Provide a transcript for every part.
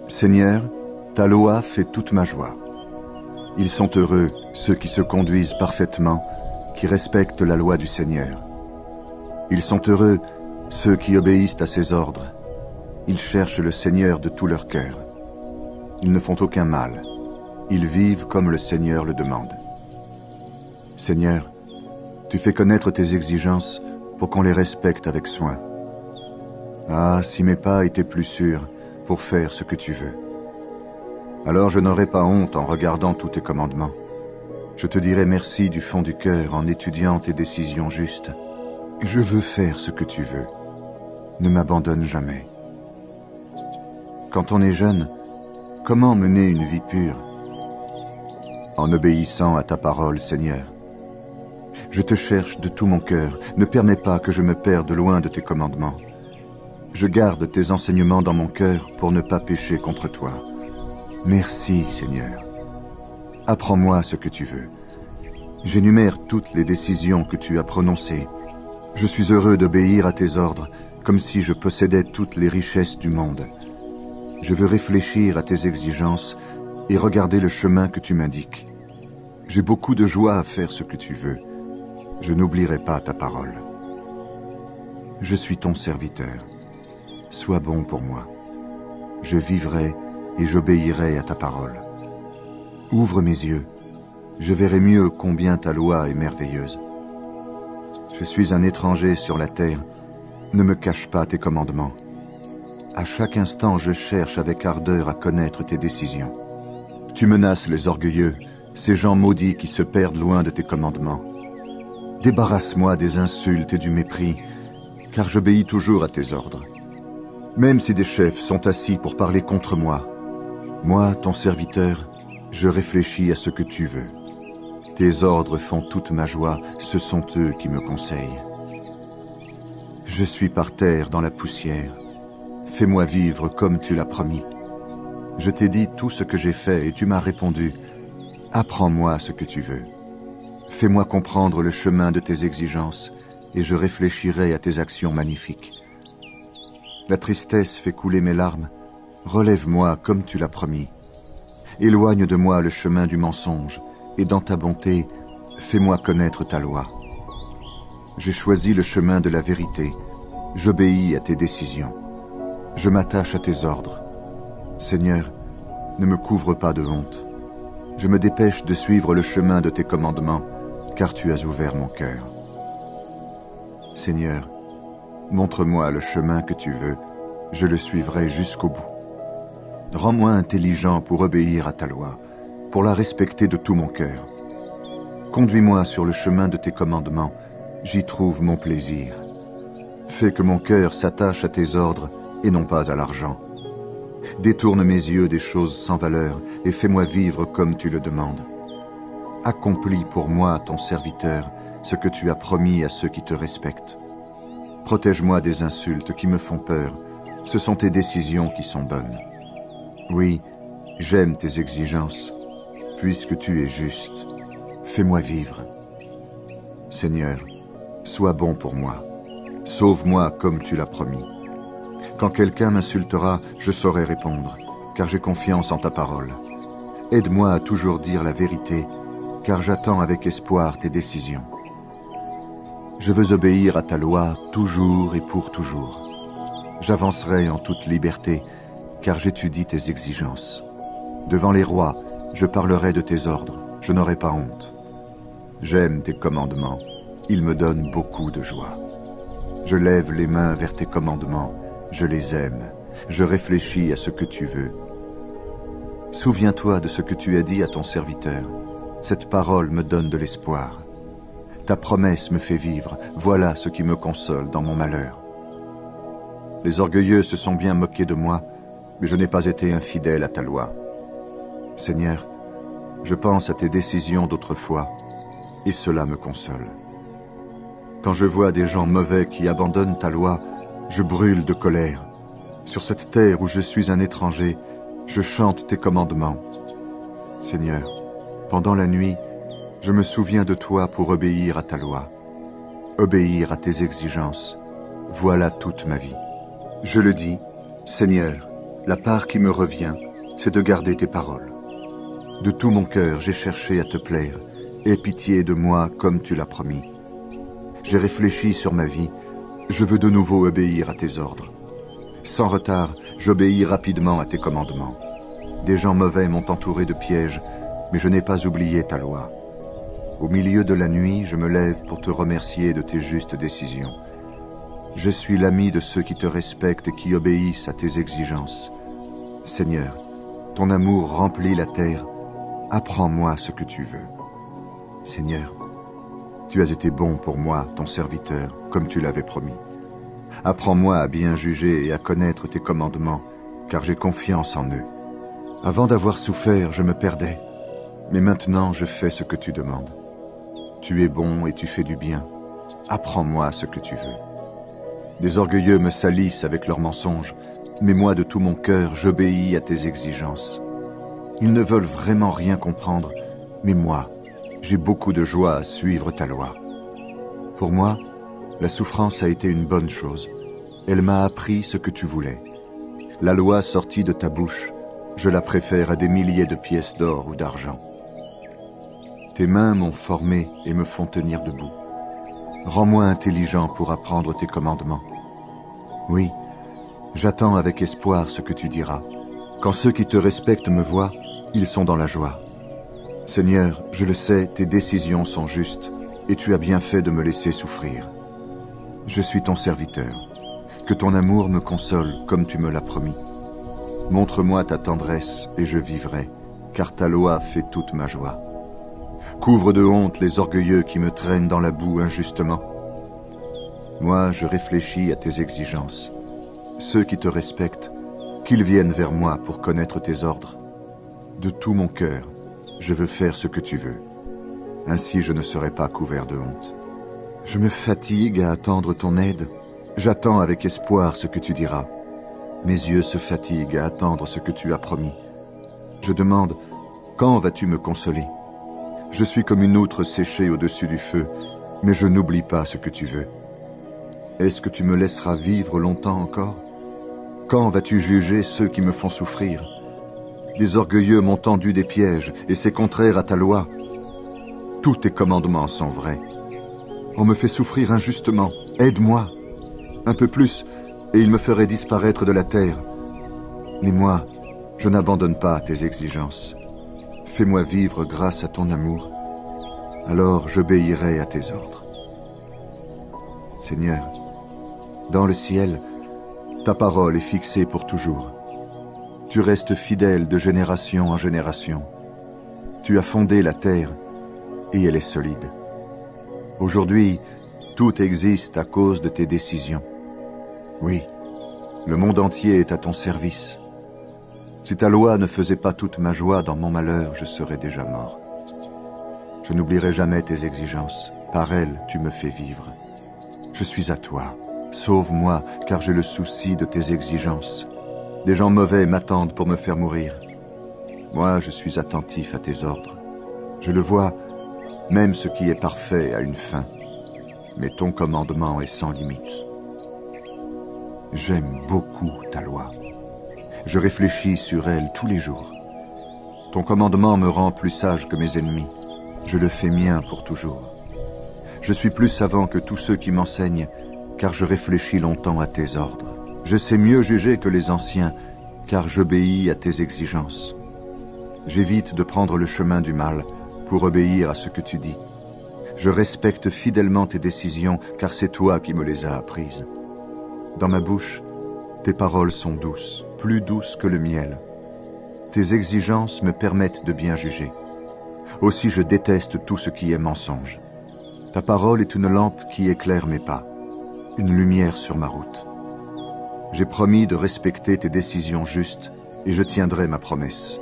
Seigneur, ta loi fait toute ma joie. Ils sont heureux, ceux qui se conduisent parfaitement, qui respectent la loi du Seigneur. Ils sont heureux, ceux qui obéissent à ses ordres. Ils cherchent le Seigneur de tout leur cœur. Ils ne font aucun mal. Ils vivent comme le Seigneur le demande. Seigneur, tu fais connaître tes exigences pour qu'on les respecte avec soin. Ah, si mes pas étaient plus sûrs pour faire ce que tu veux. Alors je n'aurais pas honte en regardant tous tes commandements. Je te dirai merci du fond du cœur en étudiant tes décisions justes. Je veux faire ce que tu veux. Ne m'abandonne jamais. Quand on est jeune, comment mener une vie pure? En obéissant à ta parole, Seigneur. Je te cherche de tout mon cœur. Ne permets pas que je me perde loin de tes commandements. Je garde tes enseignements dans mon cœur pour ne pas pécher contre toi. Merci, Seigneur. Apprends-moi ce que tu veux. J'énumère toutes les décisions que tu as prononcées. Je suis heureux d'obéir à tes ordres, comme si je possédais toutes les richesses du monde. Je veux réfléchir à tes exigences et regarder le chemin que tu m'indiques. J'ai beaucoup de joie à faire ce que tu veux. Je n'oublierai pas ta parole. Je suis ton serviteur. Sois bon pour moi. Je vivrai et j'obéirai à ta parole. Ouvre mes yeux. Je verrai mieux combien ta loi est merveilleuse. Je suis un étranger sur la terre. Ne me cache pas tes commandements. À chaque instant, je cherche avec ardeur à connaître tes décisions. Tu menaces les orgueilleux, ces gens maudits qui se perdent loin de tes commandements. Débarrasse-moi des insultes et du mépris, car j'obéis toujours à tes ordres. Même si des chefs sont assis pour parler contre moi, moi, ton serviteur, je réfléchis à ce que tu veux. Tes ordres font toute ma joie, ce sont eux qui me conseillent. Je suis par terre dans la poussière. Fais-moi vivre comme tu l'as promis. Je t'ai dit tout ce que j'ai fait et tu m'as répondu. Apprends-moi ce que tu veux. Fais-moi comprendre le chemin de tes exigences et je réfléchirai à tes actions magnifiques. La tristesse fait couler mes larmes. Relève-moi comme tu l'as promis. Éloigne de moi le chemin du mensonge et dans ta bonté, fais-moi connaître ta loi. J'ai choisi le chemin de la vérité. J'obéis à tes décisions. Je m'attache à tes ordres. Seigneur, ne me couvre pas de honte. Je me dépêche de suivre le chemin de tes commandements, car tu as ouvert mon cœur. Seigneur, montre-moi le chemin que tu veux, je le suivrai jusqu'au bout. Rends-moi intelligent pour obéir à ta loi, pour la respecter de tout mon cœur. Conduis-moi sur le chemin de tes commandements, j'y trouve mon plaisir. Fais que mon cœur s'attache à tes ordres et non pas à l'argent. Détourne mes yeux des choses sans valeur et fais-moi vivre comme tu le demandes. Accomplis pour moi, ton serviteur, ce que tu as promis à ceux qui te respectent. Protège-moi des insultes qui me font peur. Ce sont tes décisions qui sont bonnes. Oui, j'aime tes exigences. Puisque tu es juste, fais-moi vivre. Seigneur, sois bon pour moi. Sauve-moi comme tu l'as promis. Quand quelqu'un m'insultera, je saurai répondre, car j'ai confiance en ta parole. Aide-moi à toujours dire la vérité, car j'attends avec espoir tes décisions. Je veux obéir à ta loi toujours et pour toujours. J'avancerai en toute liberté, car j'étudie tes exigences. Devant les rois, je parlerai de tes ordres, je n'aurai pas honte. J'aime tes commandements, ils me donnent beaucoup de joie. Je lève les mains vers tes commandements, je les aime, je réfléchis à ce que tu veux. Souviens-toi de ce que tu as dit à ton serviteur. Cette parole me donne de l'espoir. Ta promesse me fait vivre, voilà ce qui me console dans mon malheur. Les orgueilleux se sont bien moqués de moi, mais je n'ai pas été infidèle à ta loi. Seigneur, je pense à tes décisions d'autrefois, et cela me console. Quand je vois des gens mauvais qui abandonnent ta loi, je brûle de colère. Sur cette terre où je suis un étranger, je chante tes commandements. Seigneur, pendant la nuit, je me souviens de toi pour obéir à ta loi. Obéir à tes exigences, voilà toute ma vie. Je le dis, Seigneur, La part qui me revient, c'est de garder tes paroles. De tout mon cœur, j'ai cherché à te plaire. Aie pitié de moi comme tu l'as promis. J'ai réfléchi sur ma vie. Je veux de nouveau obéir à tes ordres. Sans retard, j'obéis rapidement à tes commandements. Des gens mauvais m'ont entouré de pièges, mais je n'ai pas oublié ta loi. Au milieu de la nuit, je me lève pour te remercier de tes justes décisions. Je suis l'ami de ceux qui te respectent et qui obéissent à tes exigences. Seigneur, ton amour remplit la terre. Apprends-moi ce que tu veux. Seigneur, tu as été bon pour moi, ton serviteur, comme tu l'avais promis. Apprends-moi à bien juger et à connaître tes commandements, car j'ai confiance en eux. Avant d'avoir souffert, je me perdais, mais maintenant je fais ce que tu demandes. Tu es bon et tu fais du bien. Apprends-moi ce que tu veux. Des orgueilleux me salissent avec leurs mensonges, mais moi de tout mon cœur, j'obéis à tes exigences. Ils ne veulent vraiment rien comprendre, mais moi, j'ai beaucoup de joie à suivre ta loi. Pour moi, la souffrance a été une bonne chose. Elle m'a appris ce que tu voulais. La loi sortie de ta bouche, je la préfère à des milliers de pièces d'or ou d'argent. Tes mains m'ont formé et me font tenir debout. Rends-moi intelligent pour apprendre tes commandements. Oui, j'attends avec espoir ce que tu diras. Quand ceux qui te respectent me voient, ils sont dans la joie. Seigneur, je le sais, tes décisions sont justes, et tu as bien fait de me laisser souffrir. Je suis ton serviteur. Que ton amour me console comme tu me l'as promis. Montre-moi ta tendresse et je vivrai, car ta loi fait toute ma joie. Couvre de honte les orgueilleux qui me traînent dans la boue injustement. Moi, je réfléchis à tes exigences. Ceux qui te respectent, qu'ils viennent vers moi pour connaître tes ordres. De tout mon cœur, je veux faire ce que tu veux. Ainsi, je ne serai pas couvert de honte. Je me fatigue à attendre ton aide. J'attends avec espoir ce que tu diras. Mes yeux se fatiguent à attendre ce que tu as promis. Je demande, quand vas-tu me consoler? Je suis comme une outre séchée au-dessus du feu, mais je n'oublie pas ce que tu veux. Est-ce que tu me laisseras vivre longtemps encore? Quand vas-tu juger ceux qui me font souffrir? Des orgueilleux m'ont tendu des pièges, et c'est contraire à ta loi. Tous tes commandements sont vrais. On me fait souffrir injustement. Aide-moi. Un peu plus, et il me ferait disparaître de la terre. Mais moi, je n'abandonne pas tes exigences. Fais-moi vivre grâce à ton amour. Alors j'obéirai à tes ordres. Seigneur, dans le ciel, ta parole est fixée pour toujours. Tu restes fidèle de génération en génération. Tu as fondé la terre, et elle est solide. Aujourd'hui, tout existe à cause de tes décisions. Oui, le monde entier est à ton service. Si ta loi ne faisait pas toute ma joie dans mon malheur, je serais déjà mort. Je n'oublierai jamais tes exigences. Par elles, tu me fais vivre. Je suis à toi. Sauve-moi, car j'ai le souci de tes exigences. Des gens mauvais m'attendent pour me faire mourir. Moi, je suis attentif à tes ordres. Je le vois, même ce qui est parfait a une fin. Mais ton commandement est sans limite. J'aime beaucoup ta loi. Je réfléchis sur elle tous les jours. Ton commandement me rend plus sage que mes ennemis. Je le fais mien pour toujours. Je suis plus savant que tous ceux qui m'enseignent, car je réfléchis longtemps à tes ordres. Je sais mieux juger que les anciens, car j'obéis à tes exigences. J'évite de prendre le chemin du mal pour obéir à ce que tu dis. Je respecte fidèlement tes décisions, car c'est toi qui me les as apprises. Dans ma bouche, tes paroles sont douces, plus douces que le miel. Tes exigences me permettent de bien juger. Aussi je déteste tout ce qui est mensonge. Ta parole est une lampe qui éclaire mes pas, une lumière sur ma route. J'ai promis de respecter tes décisions justes et je tiendrai ma promesse.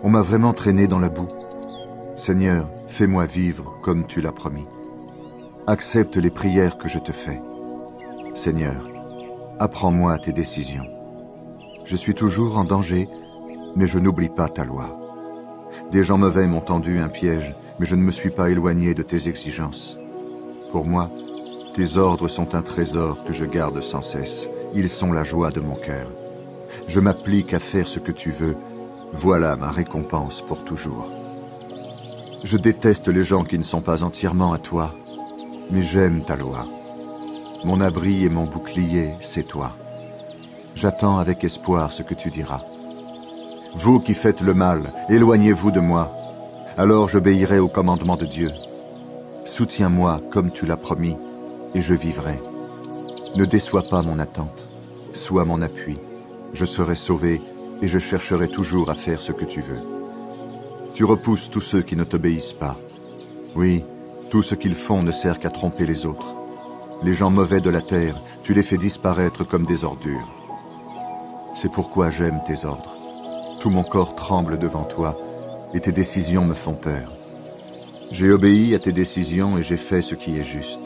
On m'a vraiment traîné dans la boue. Seigneur, fais-moi vivre comme tu l'as promis. Accepte les prières que je te fais. Seigneur, apprends-moi tes décisions. Je suis toujours en danger, mais je n'oublie pas ta loi. Des gens mauvais m'ont tendu un piège, mais je ne me suis pas éloigné de tes exigences. Pour moi, tes ordres sont un trésor que je garde sans cesse. Ils sont la joie de mon cœur. je m'applique à faire ce que tu veux. Voilà ma récompense pour toujours. Je déteste les gens qui ne sont pas entièrement à toi, mais j'aime ta loi. Mon abri et mon bouclier, c'est toi. J'attends avec espoir ce que tu diras. Vous qui faites le mal, éloignez-vous de moi. Alors j'obéirai au commandement de Dieu. Soutiens-moi comme tu l'as promis, et je vivrai. Ne déçois pas mon attente. Sois mon appui. Je serai sauvé, et je chercherai toujours à faire ce que tu veux. Tu repousses tous ceux qui ne t'obéissent pas. Oui, tout ce qu'ils font ne sert qu'à tromper les autres. Les gens mauvais de la terre, tu les fais disparaître comme des ordures. C'est pourquoi j'aime tes ordres. Tout mon corps tremble devant toi, et tes décisions me font peur. J'ai obéi à tes décisions et j'ai fait ce qui est juste.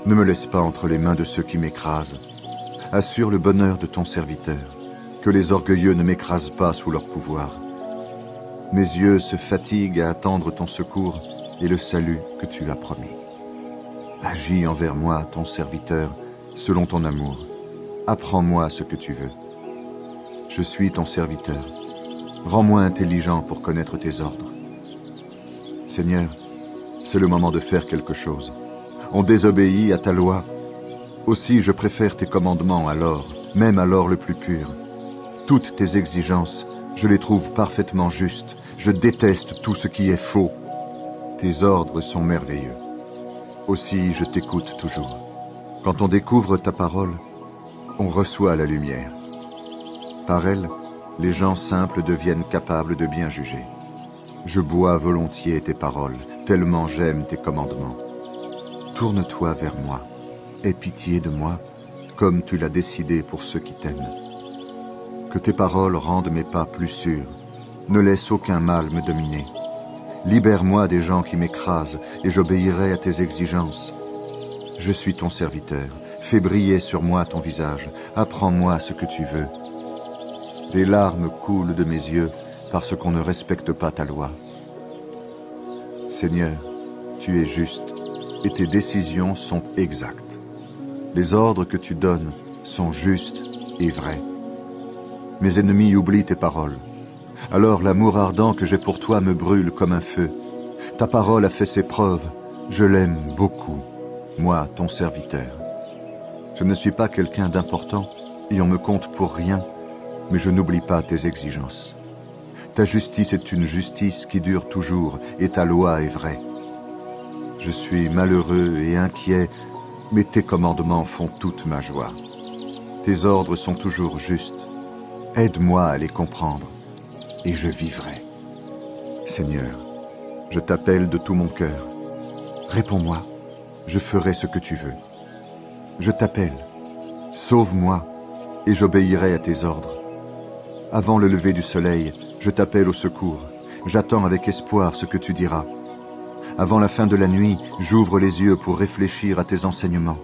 Ne me laisse pas entre les mains de ceux qui m'écrasent. Assure le bonheur de ton serviteur, que les orgueilleux ne m'écrasent pas sous leur pouvoir. Mes yeux se fatiguent à attendre ton secours et le salut que tu as promis. Agis envers moi, ton serviteur, selon ton amour. Apprends-moi ce que tu veux. Je suis ton serviteur. Rends-moi intelligent pour connaître tes ordres. Seigneur, c'est le moment de faire quelque chose. On désobéit à ta loi. Aussi je préfère tes commandements à l'or, même à l'or le plus pur. Toutes tes exigences, je les trouve parfaitement justes. Je déteste tout ce qui est faux. Tes ordres sont merveilleux. Aussi je t'écoute toujours. Quand on découvre ta parole, on reçoit la lumière. Par elle, les gens simples deviennent capables de bien juger. Je bois volontiers tes paroles, tellement j'aime tes commandements. Tourne-toi vers moi, aie pitié de moi, comme tu l'as décidé pour ceux qui t'aiment. Que tes paroles rendent mes pas plus sûrs, ne laisse aucun mal me dominer. Libère-moi des gens qui m'écrasent, et j'obéirai à tes exigences. Je suis ton serviteur, fais briller sur moi ton visage, apprends-moi ce que tu veux. Des larmes coulent de mes yeux, parce qu'on ne respecte pas ta loi. Seigneur, tu es juste, et tes décisions sont exactes. Les ordres que tu donnes sont justes et vrais. Mes ennemis oublient tes paroles. Alors l'amour ardent que j'ai pour toi me brûle comme un feu. Ta parole a fait ses preuves, je l'aime beaucoup, moi, ton serviteur. Je ne suis pas quelqu'un d'important, et on me compte pour rien, mais je n'oublie pas tes exigences. Ta justice est une justice qui dure toujours, et ta loi est vraie. Je suis malheureux et inquiet, mais tes commandements font toute ma joie. Tes ordres sont toujours justes. Aide-moi à les comprendre, et je vivrai. Seigneur, je t'appelle de tout mon cœur. Réponds-moi, je ferai ce que tu veux. Je t'appelle, sauve-moi, et j'obéirai à tes ordres. Avant le lever du soleil, je t'appelle au secours. J'attends avec espoir ce que tu diras. Avant la fin de la nuit, j'ouvre les yeux pour réfléchir à tes enseignements.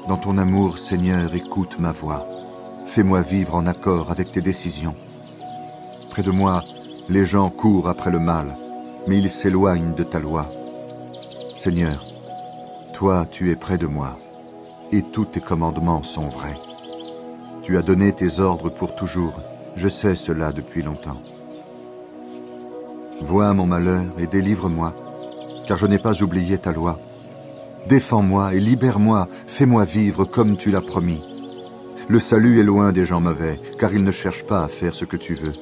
Dans ton amour, Seigneur, écoute ma voix. Fais-moi vivre en accord avec tes décisions. Près de moi, les gens courent après le mal, mais ils s'éloignent de ta loi. Seigneur, toi, tu es près de moi, et tous tes commandements sont vrais. Tu as donné tes ordres pour toujours, je sais cela depuis longtemps. Vois mon malheur et délivre-moi, car je n'ai pas oublié ta loi. Défends-moi et libère-moi, fais-moi vivre comme tu l'as promis. Le salut est loin des gens mauvais, car ils ne cherchent pas à faire ce que tu veux.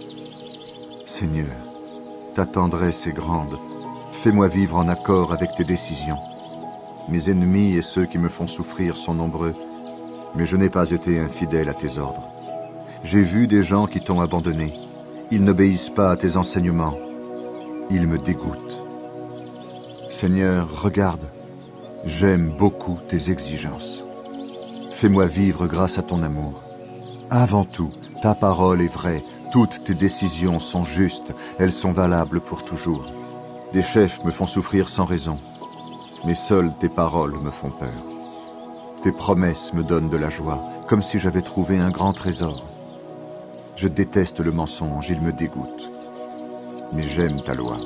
Seigneur, ta tendresse est grande, fais-moi vivre en accord avec tes décisions. Mes ennemis et ceux qui me font souffrir sont nombreux, mais je n'ai pas été infidèle à tes ordres. J'ai vu des gens qui t'ont abandonné. Ils n'obéissent pas à tes enseignements. Ils me dégoûtent. Seigneur, regarde, j'aime beaucoup tes exigences. Fais-moi vivre grâce à ton amour. Avant tout, ta parole est vraie, toutes tes décisions sont justes, elles sont valables pour toujours. Des chefs me font souffrir sans raison, mais seules tes paroles me font peur. Tes promesses me donnent de la joie, comme si j'avais trouvé un grand trésor. Je déteste le mensonge, il me dégoûte. Mais j'aime ta loi.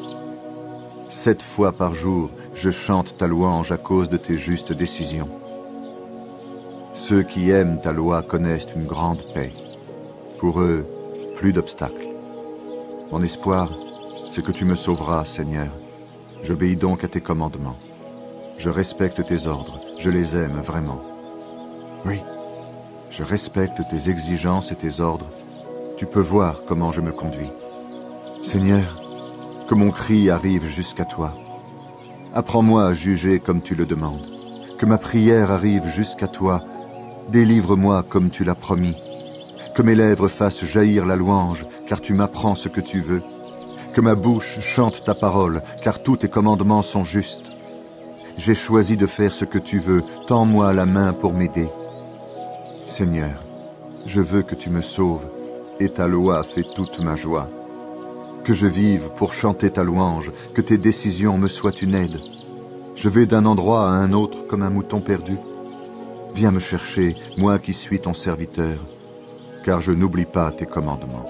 7 fois par jour, je chante ta louange à cause de tes justes décisions. Ceux qui aiment ta loi connaissent une grande paix. Pour eux, plus d'obstacles. Mon espoir, c'est que tu me sauveras, Seigneur. J'obéis donc à tes commandements. Je respecte tes ordres, je les aime vraiment. Oui, je respecte tes exigences et tes ordres. Tu peux voir comment je me conduis. Seigneur, que mon cri arrive jusqu'à toi. Apprends-moi à juger comme tu le demandes. Que ma prière arrive jusqu'à toi. Délivre-moi comme tu l'as promis. Que mes lèvres fassent jaillir la louange, car tu m'apprends ce que tu veux. Que ma bouche chante ta parole, car tous tes commandements sont justes. J'ai choisi de faire ce que tu veux, tends-moi la main pour m'aider. Seigneur, je veux que tu me sauves, et ta loi fait toute ma joie. Que je vive pour chanter ta louange, que tes décisions me soient une aide. Je vais d'un endroit à un autre comme un mouton perdu. Viens me chercher, moi qui suis ton serviteur, car je n'oublie pas tes commandements.